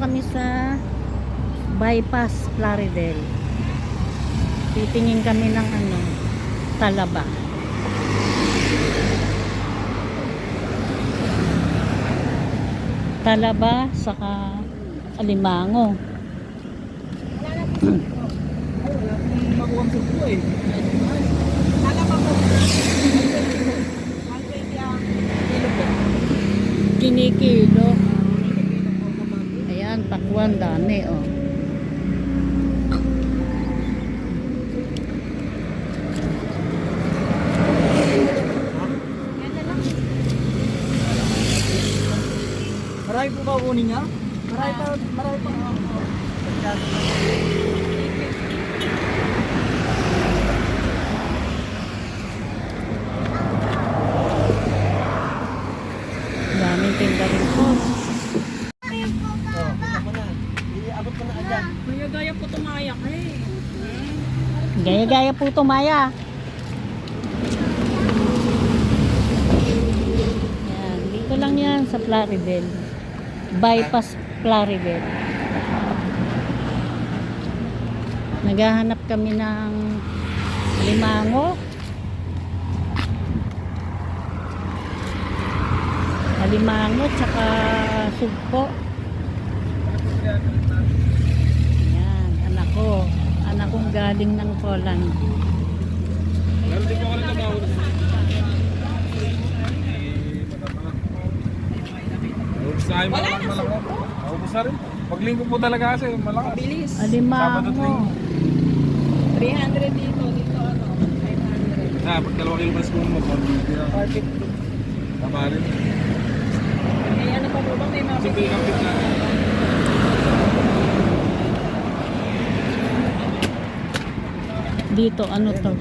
Kami sa bypass Plaridel. Titingin kami ng talaba. Talaba saka alimango. Makuha sa po eh. Talaba po. 120 ang kilo po. Kinikilo. Ayan, pakwan dami oh. Marami po ba kunin niya? Marami pa. Daming tinda rin po. Gaya-gaya po tumaya ka eh. Gaya-gaya po tumaya. Yan, dito lang yan sa Plaridel. Bypass Plaridel. Naghahanap kami ng alimango. Alimango tsaka sugpo. Anak kong galing ng Poland. Wala na suko. Maubos na rin. Paglinggo po talaga kasi malaki. Bilis. Alimango. 300 dito ano, 500. Pag 2 kilo mas kung mo, 450. tama rin. Eh ano pa po ba may mga Simple kapit na. Dito, ano to?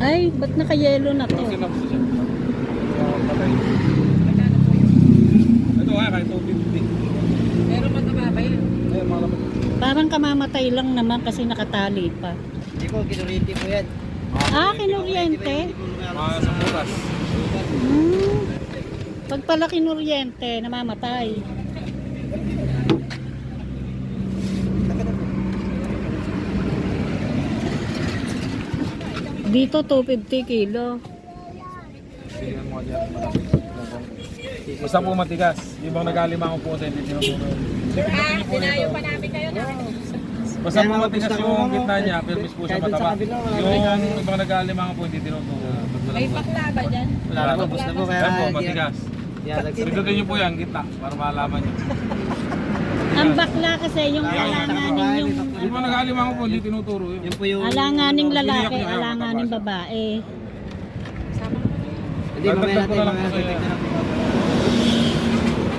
Ay, ba't naka-yellow na to? Sinap siya. Patay. Ito kahit 250. pero mataba ba yun? Ayun, mga laman. Parang kamamatay lang naman kasi nakatali pa. Hindi ko, kinuryente po yan. Kinuryente? Mga sa bukas. Pag pala kinuryente, namamatay. Dito 250 kilo. Tingnan mo dyan. Basta po matigas. Yung bang nag-alimang po sa hindi tinuturo. Sipin po Dinayo nito. pa namin kayo na. Basta po matigas yung gitna niya, pero bis po siya mataba. Yung ibang nag-alimang po hindi tinuturo. May bakla ba dyan? Wala na po, bus na po. Kaya Yan po, matigas. Pindutin niyo po yan, gitna, para malaman niyo. Ang bakla kasi yung alanganin Yung mga nag-alimang po hindi tinuturo yun. Yun po yung... alanganing lalaki, alanganing babae. Hindi, mamaya Dagdag ko natin na lang po mga sa'yo. tignan po.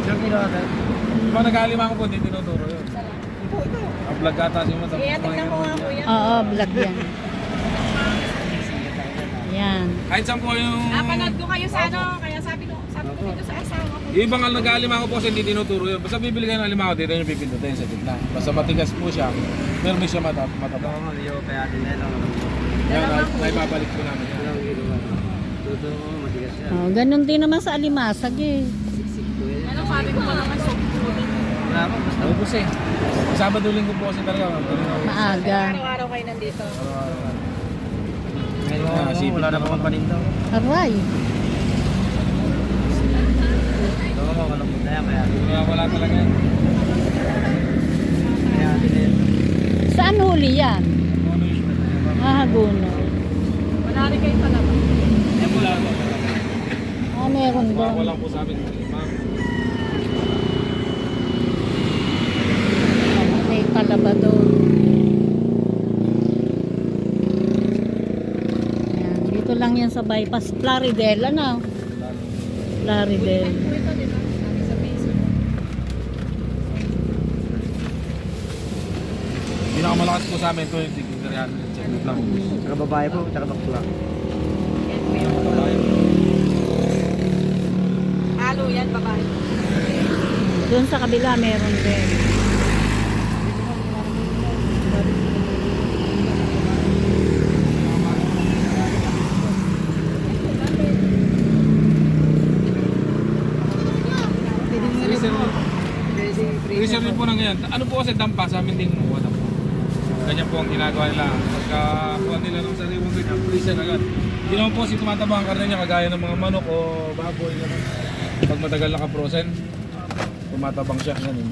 Sure, kilo natin. Yung mga nag-alimang po hindi tinuturo yun. Ang vlog ata siya mo. Kaya tignan mo nga kuya. Oo, vlog yan. Yan. Kahit saan po yung... Napanood ko kayo sa ano, kaya sabi ko dito sa asawa ko. Yung ibang nag-aalimango po kasi hindi tinuturo yun. Basta bibili kayo ng alimango, dito yung pipindutin sa gitna. Basta matigas po siya, meron mo siya mataba. Oo, hindi ko kaya din yan. Yan, naibabalik po namin yan. Walang ginawa. Todo, matigas yan. Oh, ganun din naman sa alimasag eh. Siksik po yan. Ano sabi ko pa naman sa Wala po, basta Ubus eh. Sabado linggo po kasi talaga. Maaga. araw-araw kayo nandito. ngayon mo, wala na po ang panindaw. Aray. Ito mo, walang punta yan. Kaya Wala talaga yan. din yan. Saan huli yan? Haguno. Wala rin kayo pala ba? Wala po. meron doon. Wala po sa amin. Ma'am. May palaba doon. Yan. Dito lang yan sa bypass. Plaridel, ano? Plaridel. Pinakamalakas po sa amin ito yung tigil 300. Check lang. Tsaka babae po, tsaka bakla. Halo yan, babae. Doon sa kabila meron din. Freezer din po ng ganyan. Ano po kasi dampa sa amin din mo. Wala po. Ganyan po ang ginagawa nila. Pagka kuha nila ng sariwang ganyan, freezer agad. Hindi naman po kasi tumataba ang karne niya kagaya ng mga manok o baboy. Ganun. Pag matagal naka-frozen, tumatabang siya. Ganun.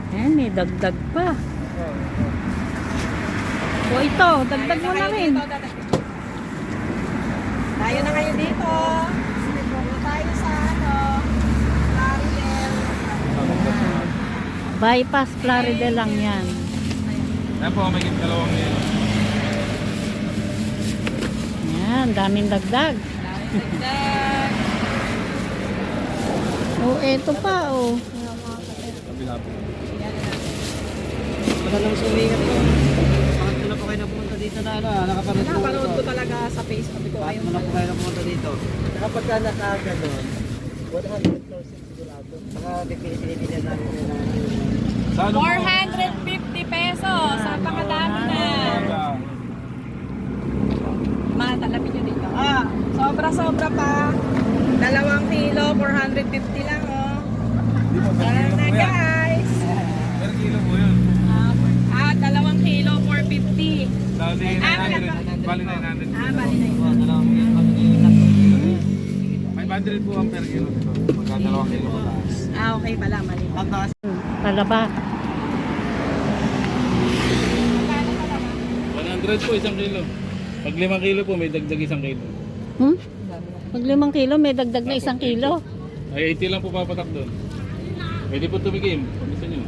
Ayan, may dagdag pa. O ito, dagdag mo na rin. Tayo na kayo dito. Dito tayo sa Plaridel. Bypass Plaridel lang yan. Ayan po, may dalawang yun. Yan, daming dagdag. Dagdag. O, eto pa, o. Kabila po. Wala lang sumikat po. Bakit mo na po kayo napunta dito na ano, nakapanood po Napanood ko ito. talaga sa Facebook ko. Bakit Ayun mo na po kayo napunta dito? Kapag ka nakaganon, 100% sigurado. Saka pipili-pili namin yun na. Sa ano po? 450 pesos. Napakadami na. Matalapin nyo dito. Sobra-sobra pa. 2 kilo, 450 lang, oh. Hindi po, per Tara kilo na, po yan. guys. Per kilo po yun. 2 kilo, 450. Bali 900. Bali 900. Bali na yun. Mm. 500 po ang per kilo dito. Pagka 2 kilo pataas. Okay pala, mali. Palaba. 100 po 1 kilo. Pag 5 kilo po may dagdag 1 kilo. Hmm? Pag 5 kilo, may dagdag na 1 kilo. Ay 80 lang po papatak doon. Pwede po tumikim. Kung gusto nyo.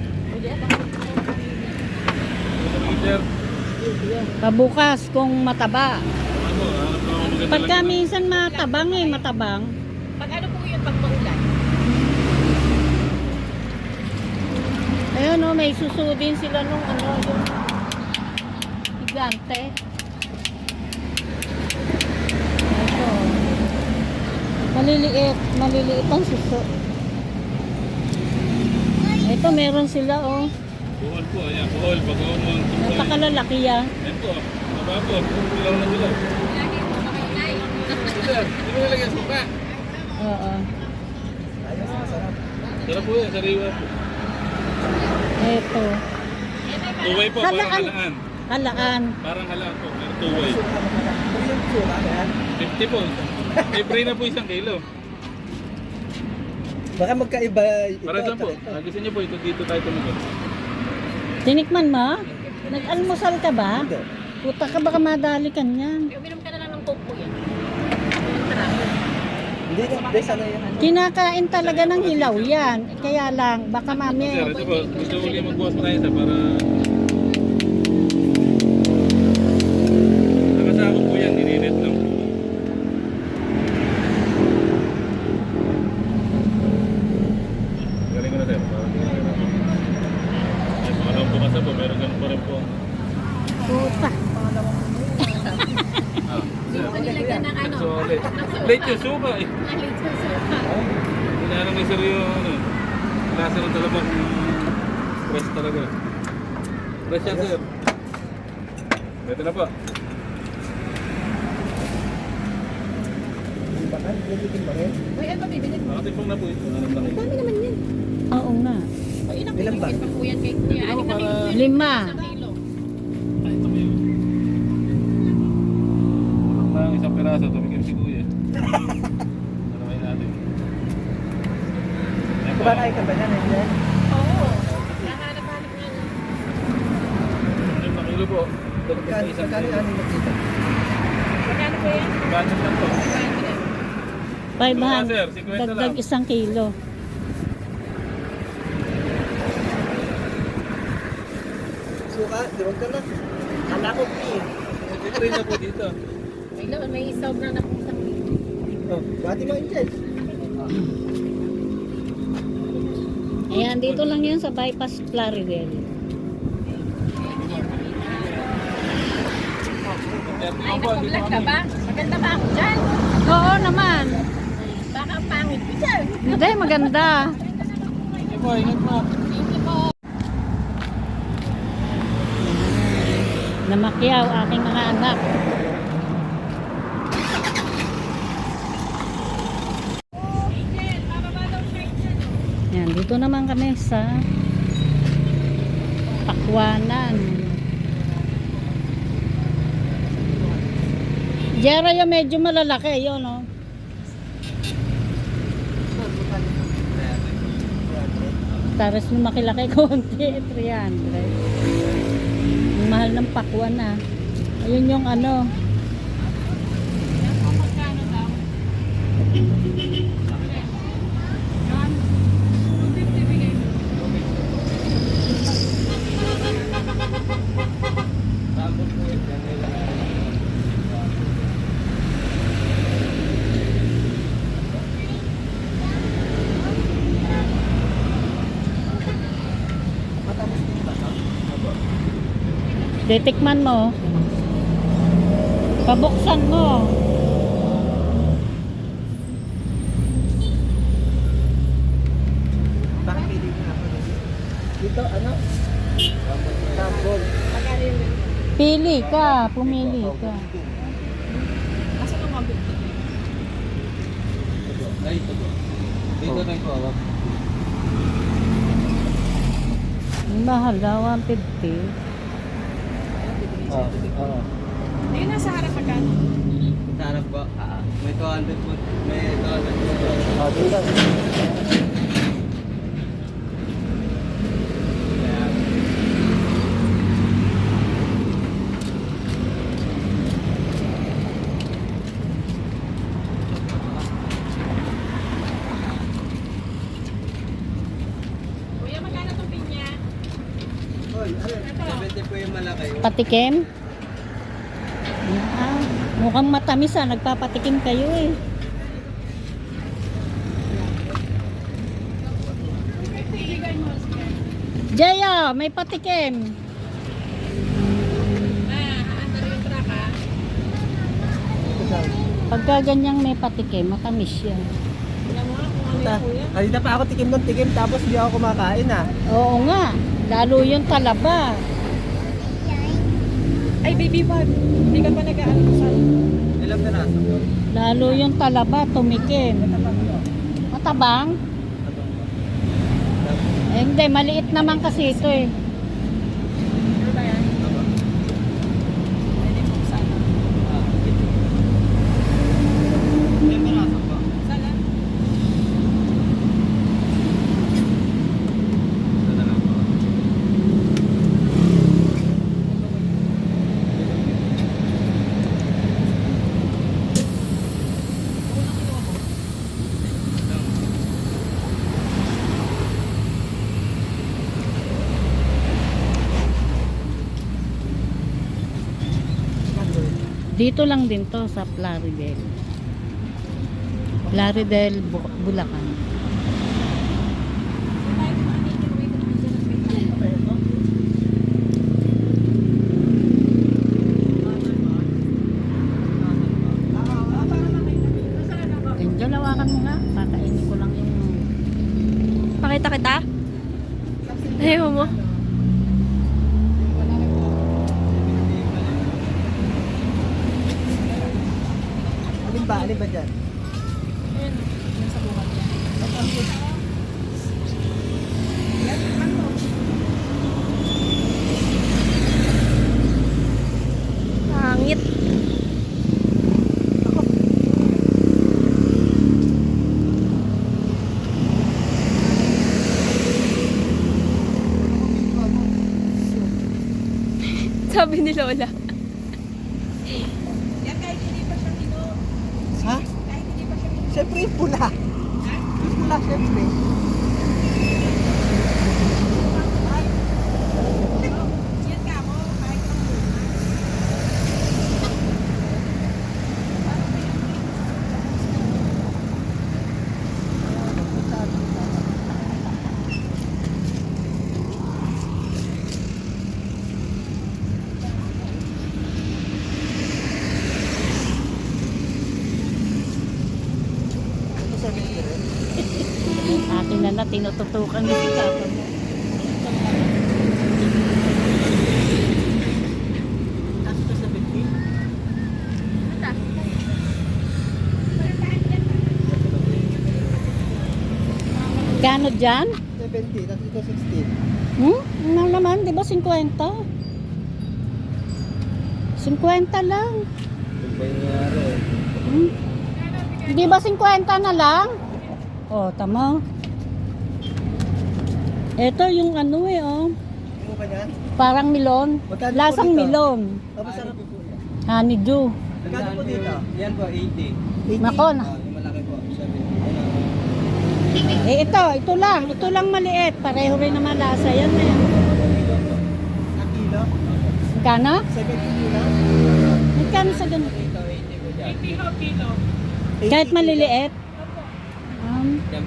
Liter. Pabukas kung mataba. Ano, hanap na ako maganda Pagka lang. minsan matabang matabang. Pag ano po yun, pag maulan? Ayun o, may susudin sila nung ano, yung gigante. Ito. Maliliit ang suso. Ito, meron sila oh. Buhol po, ayan. Buhol. Pag-uon mo. Napakalalaki ah. Ayan po. Maba po. Bilaw na bilaw. Sir, hindi mo nilagyan suka. Oo. Sarap po yan. Sariwa po. Ito. Tuway po. Parang Halaan. halaan. Halaan. Parang halaan po. Pero tuway. 50 po. Libre na po 1 kilo. Baka magkaiba ito. Para saan po? Gusto niyo po ito dito tayo tumigil. Tinikman mo? Nag-almusal ka ba? Hindi. Puta ka, baka madali ka niyan. Uminom ka na lang ng coke po yan. Hindi na, bes, ano yan? Kinakain talaga ng hilaw yan. Kaya lang, baka Sir, mamaya. ito po. Gusto ko ulit magbukas pa tayo sa para... Nakasakot po yan. Nininet lang po. Galing ko na sir. Para hindi na natin. Ay, pangalawang bukas na po. Meron ganun pa rin po. Puta. Ah, sir. Nilagyan ng ano? So, late yung suka eh. Kailangan may sir yung ano. Lasa ng talabak. Fresh talaga. Fresh yan sir. Ito na po. Uy, ano ba bibili? Nakatipong na po ito. Hanap lang ito. Dami naman yan. Oo nga. O, ilang Ilan ba? pa po yan kay Kuya? Ito para... 5. Kilo. Ay, ito mo yun. Hanap lang isang piraso. Tumigil si kuya. Maramay natin. Kumakain ka ba na? Oo. Nahanap-hanap nga na. 5 kilo po. Magkano ano nakita? Magkano po yan? Budget lang po. 500. Sir, 50 lang. Dagdag 1 kilo. Suka, diwag ka na. Kala ko pin. Ito rin na po dito. May isaw na na po sa Oh, bati mo yun. Ayan, dito lang yun sa bypass Clarivel. Ay, nagpa-vlog ka ba? Maganda ba ako dyan? Oo naman. Baka ang pangit ko dyan. Hindi, maganda. Sige po, ingat po. Thank you po. Namakyaw aking mga anak. Yan, dito naman kami sa Pakwanan. Jera yung medyo malalaki, yun, no? Taras yung makilaki konti, 300. Ang mahal ng pakwan, ah. Ayun yung ano. Titikman mo. Pabuksan mo. Bakit pili mo ako dito? Dito, ano? Tambol. Magkano yun? Pili ka, pumili ka. Kasi nung mabit. Ay, ito po. Dito na po. Ang mahal daw, 150. Oo. Ayun, nasa harap magkano? Sa harap po, may 200 po. May 200 po. Oh, dito. Kuya, magkano itong pinya? Hoy, ano? 70 po yung malaki. Patikim? Ah, mukhang matamis, ah. Nagpapatikim kayo, eh. Jaya, may patikim. Aandar yung truck ha? Pagka ganyang may patikim, matamis yan. Alam mo nga kung ano Puta, yung kuya. kanina pa ako tikim ng tikim tapos di ako kumakain ah. Oo nga, lalo yung talaba. Ay, baby bag. Hindi ka pa nag-aalmusal. Ilang peraso po? Lalo yung talaba, tumikim. Matabang? Eh, hindi, maliit naman kasi ito, eh. Ano ba yan? Pwede mo sana. Ilang peraso po? Sana? Ito na lang po. Dito lang din to sa Plaridel. Plaridel, Bulacan. Angel, hawakan mo nga. Kakainin ko lang yung... Pakita kita? Ayaw mo. Alin ba dyan? Ayun, yun sa buhat niya. Pangit. sabi ni Lola. Yan kahit hindi pa siya hinog. Ha? Kahit hindi pa siya hinog. Siyempre yung pula. Yung pula, siyempre. Yan ka mo, kahit ang bunga. Akin na tinututukan ni si Papa mo. Tapos ito sa 50. Kano dyan? 70, tapos ito 60. Ano naman, di ba 50? 50 lang. Yung ba yung nangyari? Di ba 50 na lang? Oh, tama. Ito yung ano oh. Ano ba yan? Parang milon. Magkano po Lasang dito? milon. Tapos sarap po yan. Honeydew. Magkano po dito? Yan po, 80. 80. Nako na. Yung malaki po, 70. Ito lang maliit. Pareho rin naman lasa. Yan na yan. Na kilo? Magkano? 70 kilo? Magkano sa ganun? Ito, 80 po dyan. Kahit maliliit?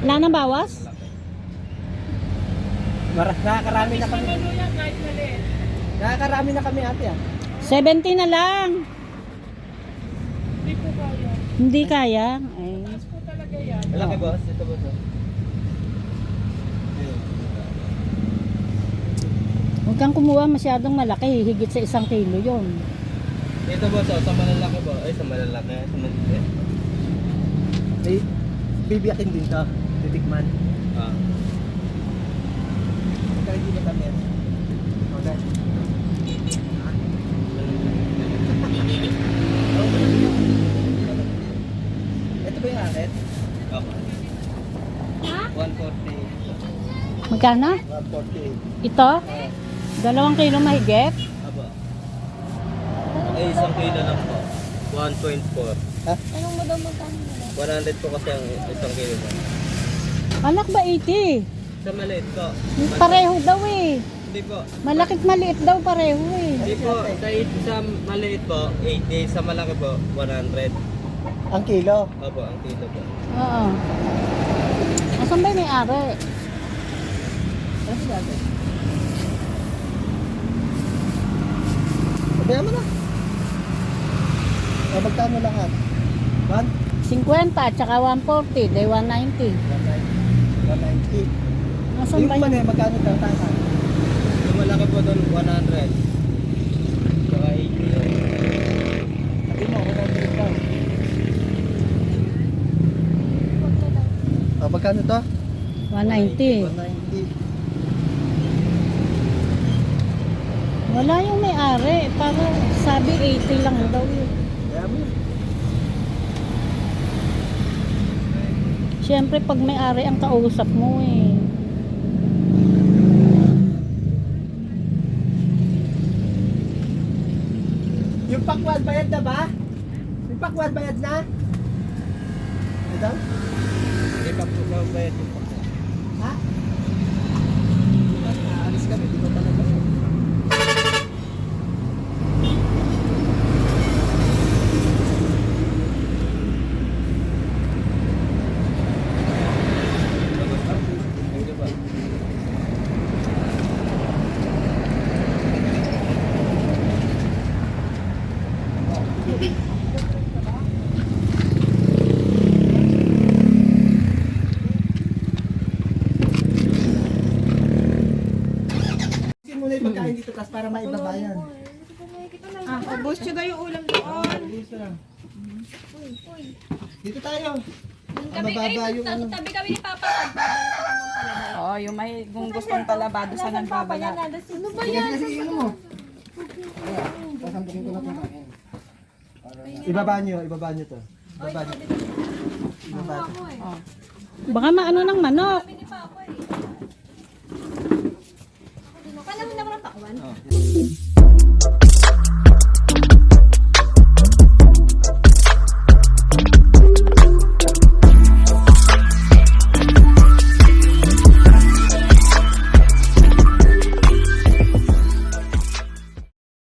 Wala na bawas? Nakakarami na kami. Nakakarami na kami ate ah. 70 na lang. Hindi kaya. Ay. Malaki boss, ito boss. Huwag kang kumuha masyadong malaki. Higit sa 1 kilo yun. Ito boss, sa malalaki po. Ay, sa malalaki. Sa maliliit. May bibiyakin din to. Titikman. Ah. Kaya hindi na kami. Okay. Ito ba yung akin? Ako. 140. Magkano? 148. Ito? 2 kilo mahigit? Aba. Ay, 1 kilo lang po. 1.4. Ha? 100 po kasi ang 1 kilo mo. Anak ba 80? Sa maliit po. Pareho daw eh. Hindi po. Malakit maliit daw pareho eh. Hindi po. Sa maliit po, 80. Sa malaki po, 100. Ang kilo. Opo, ang kilo po. Oo. Asan ba yung may-ari? Ano natin? Sabihan mo na. Magkano lahat? 50 at saka 140, day 190. 190. Asan Yung ba mali, yun? magkano daw tata? Yung malaki po doon, 100. Saka 80. Sabi mo, 100 daw. Magkano to? 190. 190. Wala yung may-ari. Para sabi 80 lang daw yun. Kaya mo. Siyempre pag may-ari ang kausap mo eh. Yung pakwan, bayad na ba? Yung pakwan, bayad na? Ito? Hindi pa po ba bayad yung po? Ha? Naalis kami, di ko talaga. Hindi ba? Kasi muna yung pagkain dito, tas para maibabayan. Ubus nyo daw yung ulam doon. Dito tayo. Kami, Mababa yung ano. tabi kami ni Papa. Oo, yung may kung gustong talabado sa nagbabala. Ano ba yan? Sige, ano mo? Pasampukin ko na itong kain. Ibaba nyo to. Ibaba nyo. Ibaba nyo. Baka maano ng manok. Kami ni Papa eh.